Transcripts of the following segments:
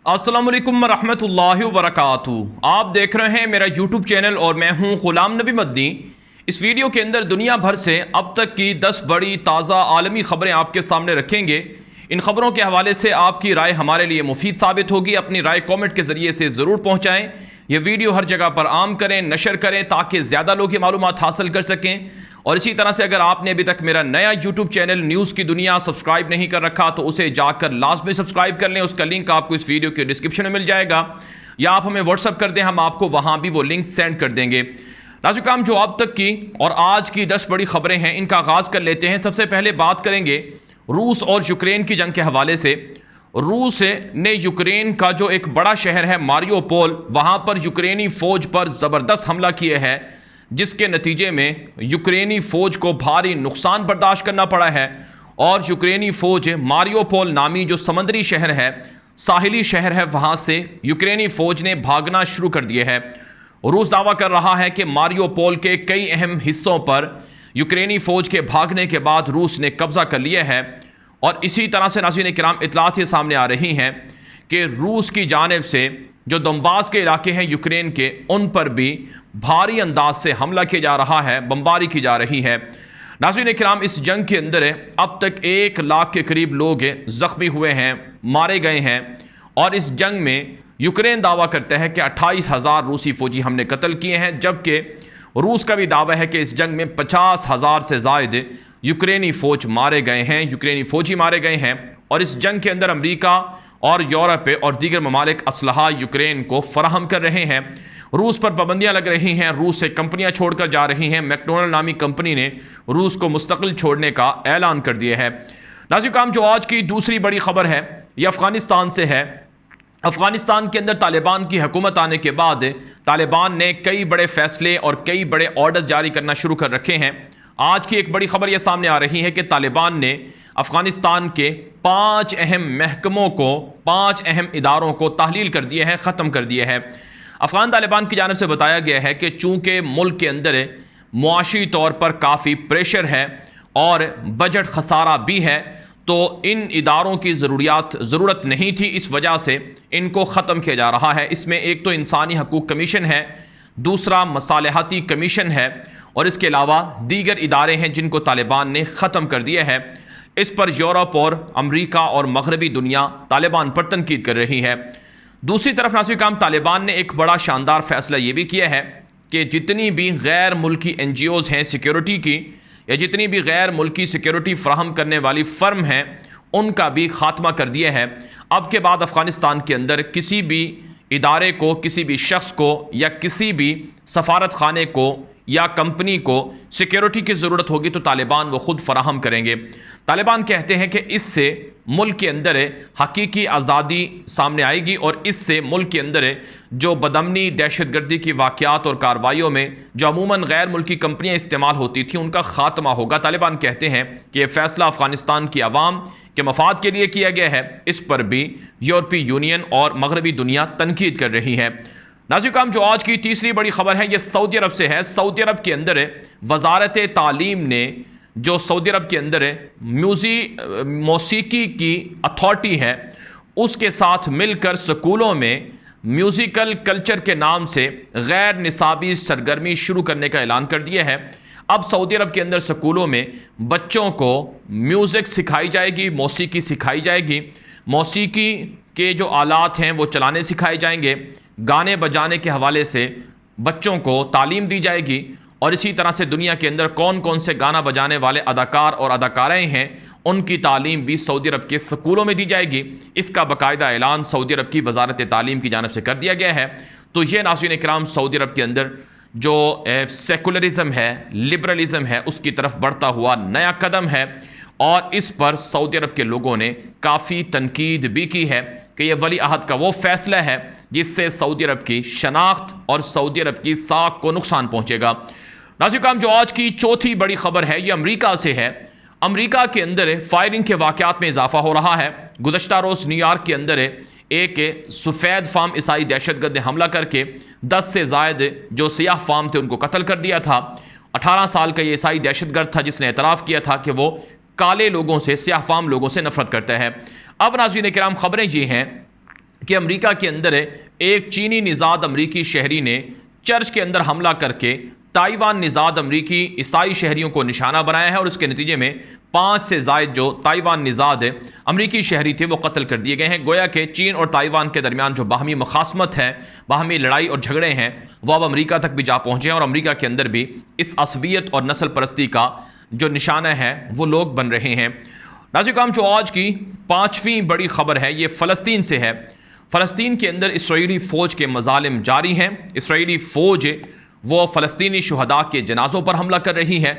अस्सलाम वालेकुम रहमतुल्लाहि व बरकातुहू। आप देख रहे हैं मेरा यूट्यूब चैनल और मैं हूं ग़ुलाम नबी मदनी। इस वीडियो के अंदर दुनिया भर से अब तक की 10 बड़ी ताज़ा आलमी ख़बरें आपके सामने रखेंगे। इन ख़बरों के हवाले से आपकी राय हमारे लिए मुफीद साबित होगी। अपनी राय कमेंट के ज़रिए से ज़रूर पहुँचाएँ। ये वीडियो हर जगह पर आम करें, नशर करें ताकि ज़्यादा लोग ये मालूमात हासिल कर सकें। और इसी तरह से अगर आपने अभी तक मेरा नया यूट्यूब चैनल न्यूज़ की दुनिया सब्सक्राइब नहीं कर रखा तो उसे जाकर लाजमी सब्सक्राइब कर लें। उसका लिंक आपको इस वीडियो के डिस्क्रिप्शन में मिल जाएगा, या आप हमें व्हाट्सअप कर दें, हम आपको वहाँ भी वो लिंक सेंड कर देंगे। नाज़रीन, जो अब तक की और आज की 10 बड़ी खबरें हैं इनका आगाज़ कर लेते हैं। सबसे पहले बात करेंगे रूस और यूक्रेन की जंग के हवाले से। रूस ने यूक्रेन का जो एक बड़ा शहर है मारियोपोल, वहाँ पर यूक्रेनी फ़ौज पर ज़बरदस्त हमला किए है, जिसके नतीजे में यूक्रेनी फ़ौज को भारी नुकसान बर्दाश्त करना पड़ा है। और यूक्रेनी फ़ौज मारियोपोल नामी जो समंदरी शहर है, साहिली शहर है, वहाँ से यूक्रेनी फ़ौज ने भागना शुरू कर दिया है। रूस दावा कर रहा है कि मारियोपोल के कई अहम हिस्सों पर यूक्रेनी फ़ौज के भागने के बाद रूस ने कब्ज़ा कर लिया है। और इसी तरह से नाज़रीन किराम इत्तलात ये सामने आ रही हैं कि रूस की जानिब से जो दम्बास के इलाके हैं यूक्रेन के, उन पर भी भारी अंदाज से हमला किया जा रहा है, बमबारी की जा रही है। नाज़रीन किराम, इस जंग के अंदर अब तक 1 लाख के करीब लोग ज़ख्मी हुए हैं, मारे गए हैं। और इस जंग में यूक्रेन दावा करता है कि 28,000 रूसी फ़ौजी हमने कत्ल किए हैं, जबकि रूस का भी दावा है कि इस जंग में 50,000 से ज़ायद यूक्रेनी फ़ौज मारे गए हैं, यूक्रेनी फ़ौजी मारे गए हैं। और इस जंग के अंदर अमरीका और यूरोप और दीगर ममालिक असलहा यूक्रेन को फराहम कर रहे हैं। रूस पर पाबंदियां लग रही हैं, रूस से कंपनियां छोड़कर जा रही हैं। मैकडोनल्ड नामी कंपनी ने रूस को मुस्तकिल छोड़ने का ऐलान कर दिया है। नाज़रीन, जो आज की दूसरी बड़ी खबर है ये अफ़गानिस्तान से है। अफ़गानिस्तान के अंदर तालिबान की हुकूमत आने के बाद तालिबान ने कई बड़े फैसले और कई बड़े ऑर्डर्स जारी करना शुरू कर रखे हैं। आज की एक बड़ी खबर यह सामने आ रही है कि तालिबान ने अफ़गानिस्तान के 5 अहम महकमों को, 5 अहम इदारों को तहलील कर दिया है, ख़त्म कर दिया है। अफ़गान तालिबान की जानिब से बताया गया है कि चूँकि मुल्क के अंदर मुआशी तौर पर काफ़ी प्रेशर है और बजट खसारा भी है, तो इन इदारों की ज़रूरत नहीं थी, इस वजह से इनको ख़त्म किया जा रहा है। इसमें एक तो इंसानी हकूक़ कमीशन है, दूसरा मसालहती कमीशन है, और इसके अलावा दीगर इदारे हैं जिनको तालिबान ने ख़त्म कर दिया है। इस पर यूरोप और अमरीका और मगरबी दुनिया तालिबान पर तनकीद कर रही है। दूसरी तरफ नाज़रीन, तालिबान ने एक बड़ा शानदार फ़ैसला ये भी किया है कि जितनी भी गैर मुल्की NGOs हैं सिक्योरिटी की, या जितनी भी गैर मुल्की सिक्योरिटी फ़राहम करने वाली फ़र्म हैं, उनका भी ख़ात्मा कर दिया है। अब के बाद अफ़गानिस्तान के अंदर किसी भी इदारे को, किसी भी शख्स को, या किसी भी सफारत खाने को या कंपनी को सिक्योरिटी की ज़रूरत होगी तो तालिबान वो ख़ुद फराहम करेंगे। तालिबान कहते हैं कि इससे मुल्क के अंदर हकीकी आज़ादी सामने आएगी और इससे मुल्क के अंदर जो बदअमनी, दहशतगर्दी की वाक़यात और कार्रवाइयों में जो अमूमन गैर मुल्की कंपनियाँ इस्तेमाल होती थी, उनका ख़ात्मा होगा। तालिबान कहते हैं कि यह फ़ैसला अफ़गानिस्तान की आवाम के मफाद के लिए किया गया है। इस पर भी यूरोपीय यूनियन और मगरबी दुनिया तनकीद कर रही है। नाज़रीन, जो आज की तीसरी बड़ी खबर है ये सऊदी अरब से है। सऊदी अरब के अंदर वजारत तालीम ने, जो सऊदी अरब के अंदर मौसीकी की अथॉरिटी है, उसके साथ मिलकर स्कूलों में म्यूज़िकल कल्चर के नाम से गैर निसाबी सरगर्मी शुरू करने का ऐलान कर दिया है। अब सऊदी अरब के अंदर स्कूलों में बच्चों को म्यूज़िक सिखाई जाएगी, मौसीकी सिखाई जाएगी। मौसीकी के जो आलात हैं वो चलाने सिखाए जाएंगे, गाने बजाने के हवाले से बच्चों को तालीम दी जाएगी। और इसी तरह से दुनिया के अंदर कौन कौन से गाना बजाने वाले अदाकार और अदाकाराएँ हैं, उनकी तालीम भी सऊदी अरब के स्कूलों में दी जाएगी। इसका बाकायदा ऐलान सऊदी अरब की वजारत तालीम की जानिब से कर दिया गया है। तो ये नाज़रीन इकराम सऊदी अरब के अंदर जो सेकुलरिज़म है, लिबरलिज़म है, उसकी तरफ बढ़ता हुआ नया कदम है। और इस पर सऊदी अरब के लोगों ने काफ़ी तनकीद भी की है कि यह वली अहद का वो फ़ैसला है जिससे सऊदी अरब की शनाख्त और सऊदी अरब की साख को नुकसान पहुँचेगा। नाज़रीन, जो आज की चौथी बड़ी खबर है ये अमरीका से है। अमरीका के अंदर फायरिंग के वाक़यात में इजाफा हो रहा है। गुज़श्ता रोज़ न्यूयॉर्क के अंदर एक सफ़ेद फार्म ईसाई दहशतगर्द ने हमला करके 10 से ज़ायद जो सियाह फार्म थे उनको कत्ल कर दिया था। 18 साल का ये ईसाई दहशतगर्द था जिसने एतराफ़ किया था कि वो काले लोगों से, सियाह फार्म लोगों से नफरत करता है। अब नाज़रीन किराम खबरें ये हैं कि अमेरिका के अंदर एक चीनी निज़ाद अमरीकी शहरी ने चर्च के अंदर हमला करके ताइवान निज़ाद अमरीकी ईसाई शहरियों को निशाना बनाया है और उसके नतीजे में 5 से ज़ायद जो ताइवान निज़ाद अमरीकी शहरी थे वो कत्ल कर दिए गए हैं। गोया कि चीन और ताइवान के दरमियान जो बाहमी मुखासमत है, बाहमी लड़ाई और झगड़े हैं, वो अब अमरीका तक भी जा पहुँचे हैं और अमरीका के अंदर भी इस असबियत और नस्ल परस्ती का जो निशाना है वो लोग बन रहे हैं। नाज़रीन, जो आज की 5वीं बड़ी खबर है ये फ़लस्तीन से है। फ़लस्तीन के अंदर इसराइली फ़ौज के मज़ालिम जारी हैं। इसराइली फ़ौज वो फ़लस्तीनी शुहदा के जनाज़ों पर हमला कर रही है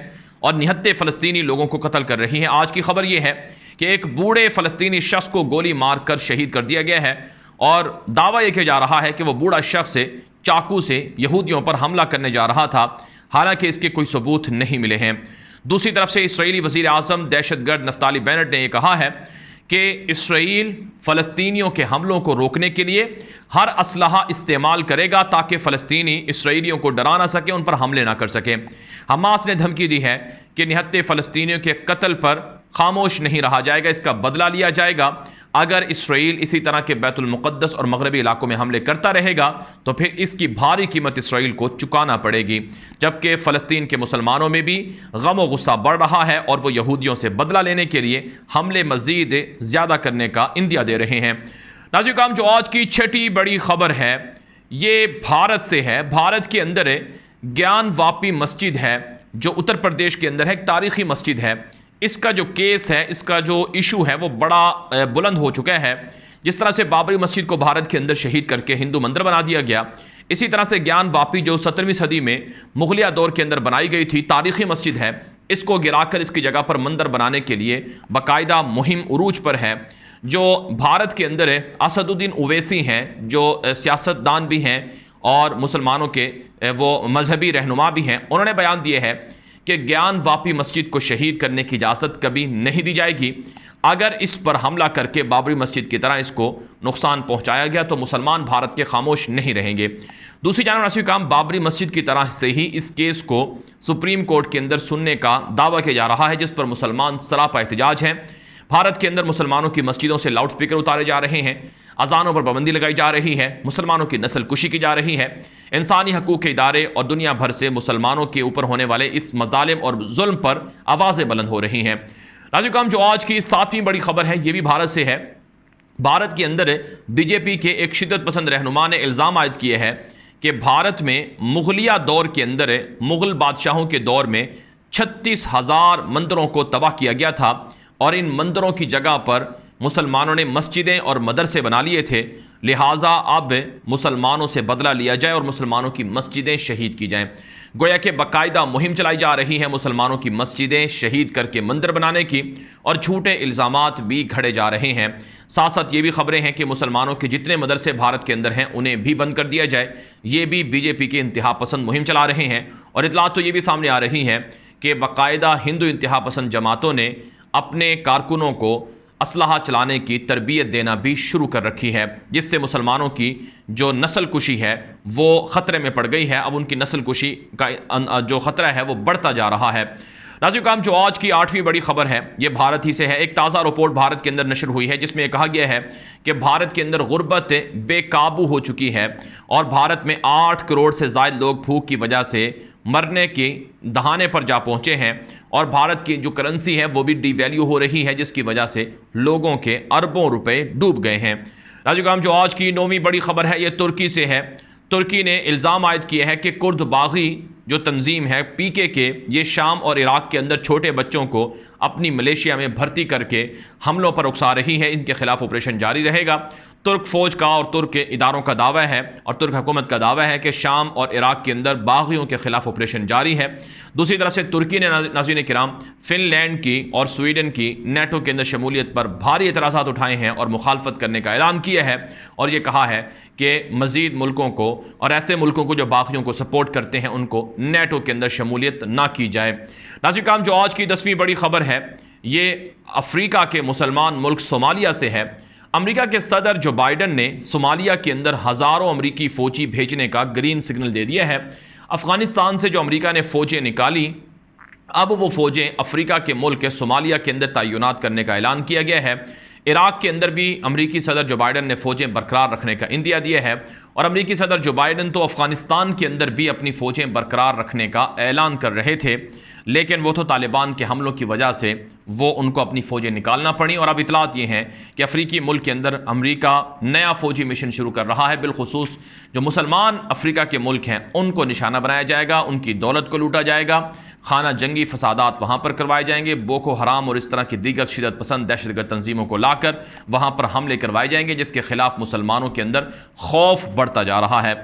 और निहत्ते फ़लस्तीनी लोगों को कत्ल कर रही है। आज की खबर यह है कि एक बूढ़े फ़लस्तीनी शख्स को गोली मारकर शहीद कर दिया गया है और दावा यह किया जा रहा है कि वह बूढ़ा शख्स चाकू से यहूदियों पर हमला करने जा रहा था, हालांकि इसके कोई सबूत नहीं मिले हैं। दूसरी तरफ से इसराइली वज़ीर आज़म दहशतगर्द नफ्ताली बेनेट ने यह कहा है कि इसराइल फ़लस्तीनियों के हमलों को रोकने के लिए हर असलहा इस्तेमाल करेगा ताकि फ़लस्तीनी इसराइलियों को डरा ना सके, उन पर हमले ना कर सके। हमास ने धमकी दी है कि निहत्ते फ़लस्तीनियों के कत्ल पर खामोश नहीं रहा जाएगा, इसका बदला लिया जाएगा। अगर इसराइल इसी तरह के बैतुल मुक़द्दस और मगरबी इलाकों में हमले करता रहेगा तो फिर इसकी भारी कीमत इसराइल को चुकाना पड़ेगी। जबकि फ़लस्तीन के मुसलमानों में भी गम और गुस्सा बढ़ रहा है और वो यहूदियों से बदला लेने के लिए हमले मज़ीद ज़्यादा करने का इंदिया दे रहे हैं। नाज़रीन, जो आज की 6ठी बड़ी खबर है ये भारत से है। भारत के अंदर ज्ञान वापी मस्जिद है जो उत्तर प्रदेश के अंदर है, एक तारीख़ी मस्जिद है। इसका जो केस है, इसका जो इशू है वो बड़ा बुलंद हो चुका है। जिस तरह से बाबरी मस्जिद को भारत के अंदर शहीद करके हिंदू मंदिर बना दिया गया, इसी तरह से ज्ञान वापी जो 17वीं सदी में मुगलिया दौर के अंदर बनाई गई थी, तारीख़ी मस्जिद है, इसको गिराकर इसकी जगह पर मंदिर बनाने के लिए बाकायदा मुहिम उरूज पर है। जो भारत के अंदर असदुद्दीन ओवैसी हैं, जो सियासतदान भी हैं और मुसलमानों के वो मजहबी रहनुमा भी हैं, उन्होंने बयान दिए है कि ज्ञान वापी मस्जिद को शहीद करने की इजाज़त कभी नहीं दी जाएगी। अगर इस पर हमला करके बाबरी मस्जिद की तरह इसको नुकसान पहुंचाया गया तो मुसलमान भारत के खामोश नहीं रहेंगे। दूसरी जानब नासिर काम, बाबरी मस्जिद की तरह से ही इस केस को सुप्रीम कोर्ट के अंदर सुनने का दावा किया जा रहा है, जिस पर मुसलमान सरापा एहतजाज हैं। भारत के अंदर मुसलमानों की मस्जिदों से लाउड स्पीकर उतारे जा रहे हैं, अजानों पर पाबंदी लगाई जा रही है, मुसलमानों की नस्ल कुशी की जा रही है। इंसानी हकूक़ के इदारे और दुनिया भर से मुसलमानों के ऊपर होने वाले इस मजालिम और जुल्म पर आवाज़ें बुलंद हो रही हैं। नाज़रीन, जो आज की 7वीं बड़ी खबर है ये भी भारत से है। भारत के अंदर बीजेपी के एक शिद्दत पसंद रहनुमा ने इल्ज़ाम आयद किए है कि भारत में मुगलिया दौर के अंदर मुग़ल बादशाहों के दौर में 36,000 मंदिरों को तबाह किया गया था और इन मंदिरों की जगह पर मुसलमानों ने मस्जिदें और मदरसे बना लिए थे। लिहाजा अब मुसलमानों से बदला लिया जाए और मुसलमानों की मस्जिदें शहीद की जाएं। गोया कि बाकायदा मुहिम चलाई जा रही है मुसलमानों की मस्जिदें शहीद करके मंदिर बनाने की, और झूठे इल्ज़ामात भी घड़े जा रहे हैं। साथ साथ ये भी खबरें हैं कि मुसलमानों के जितने मदरसे भारत के अंदर हैं उन्हें भी बंद कर दिया जाए। ये भी बीजेपी के इंतहा पसंद मुहिम चला रहे हैं। और इतलात तो ये भी सामने आ रही हैं कि बाकायदा हिंदू इंतहा पसंद जमातों ने अपने कारकुनों को असलहा चलाने की तरबियत देना भी शुरू कर रखी है, जिससे मुसलमानों की जो नस्ल कुशी है वो ख़तरे में पड़ गई है। अब उनकी नस्ल कुशी का जो ख़तरा है वो बढ़ता जा रहा है। नाज़रीन, जो आज की 8वीं बड़ी खबर है ये भारत ही से है। एक ताज़ा रिपोर्ट भारत के अंदर नशर हुई है जिसमें कहा गया है कि भारत के अंदर गुर्बत बेकाबू हो चुकी है और भारत में 8 करोड़ से ज़ायद लोग भूख की वजह से मरने के दहाने पर जा पहुंचे हैं और भारत की जो करेंसी है वो भी डिवैल्यू हो रही है, जिसकी वजह से लोगों के अरबों रुपए डूब गए हैं। नाज़रीन, जो आज की 9वीं बड़ी खबर है ये तुर्की से है। तुर्की ने इल्ज़ाम आयद किया है कि कुर्द बागी जो तंजीम है PKK, ये शाम और इराक़ के अंदर छोटे बच्चों को अपनी मलेशिया में भर्ती करके हमलों पर उकसा रही है। इनके खिलाफ ऑपरेशन जारी रहेगा। तुर्क फ़ौज का और तुर्क इदारों का दावा है और तुर्क हुकूमत का दावा है कि शाम और इराक़ के अंदर बागियों के खिलाफ ऑपरेशन जारी है। दूसरी तरफ से तुर्की ने नाज़रीन किराम फ़िनलैंड की और स्वीडन की नेटो के अंदर शमूलियत पर भारी एतराज़ात उठाए हैं और मुखालफत करने का ऐलान किया है और ये कहा है कि मज़ीद मुल्कों को और ऐसे मुल्कों को जो बागियों को सपोर्ट करते हैं उनको नेटो के अंदर शमूलियत ना की जाए। नाज़रीन, जो आज की 10वीं बड़ी खबर है ये अफ्रीका के मुसलमान मुल्क सोमालिया से है। अमेरिका के सदर जो बाइडन ने सोमालिया के अंदर हज़ारों अमरीकी फ़ौजी भेजने का ग्रीन सिग्नल दे दिया है। अफ़गानिस्तान से जो अमेरिका ने फ़ौजें निकाली, अब वो फ़ौजें अफ्रीका के मुल्क सोमालिया के अंदर तैनात करने का ऐलान किया गया है। इराक के अंदर भी अमरीकी सदर जो बाइडन ने फ़ौजें बरकरार रखने का इंदिया दिया है, और अमरीकी सदर जो बाइडन तो अफ़गानिस्तान के अंदर भी अपनी फ़ौजें बरकरार रखने का ऐलान कर रहे थे, लेकिन वो तो तालिबान के हमलों की वजह से वो उनको अपनी फ़ौजें निकालना पड़ी। और अब इतलात ये हैं कि अफ्रीकी मुल्क के अंदर अमरीका नया फ़ौजी मिशन शुरू कर रहा है। बिलखुसूस जो मुसलमान अफ्रीका के मुल्क हैं उनको निशाना बनाया जाएगा, उनकी दौलत को लूटा जाएगा, खाना जंगी फसादात वहाँ पर करवाए जाएंगे, बोको हराम और इस तरह की दीगर शिदत पसंद दहशतगर्द तंजीमों को लाकर वहाँ पर हमले करवाए जाएंगे, जिसके खिलाफ मुसलमानों के अंदर खौफ बढ़ता जा रहा है।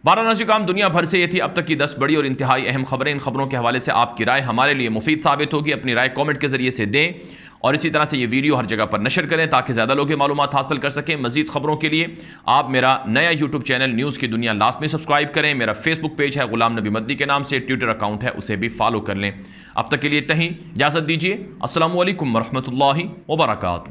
नाज़रीन काम दुनिया भर से ये थी अब तक की 10 बड़ी और इंतहाई अहम खबरें। इन खबरों के हवाले से आपकी राय हमारे लिए मुफीद साबित होगी। अपनी राय कमेंट के जरिए से दें और इसी तरह से ये वीडियो हर जगह पर नशर करें ताकि ज़्यादा लोग मालूमात हासिल कर सकें। मजीद खबरों के लिए आप मेरा नया यूट्यूब चैनल न्यूज़ की दुनिया लाजमी सब्सक्राइब करें। मेरा फेसबुक पेज है गुलाम नबी मद्दी के नाम से, ट्विटर अकाउंट है उसे भी फॉलो कर लें। अब तक के लिए इतना ही, इजाज़त दीजिए। अस्सलामु अलैकुम वरहमतुल्लाहि वबरकातुहू।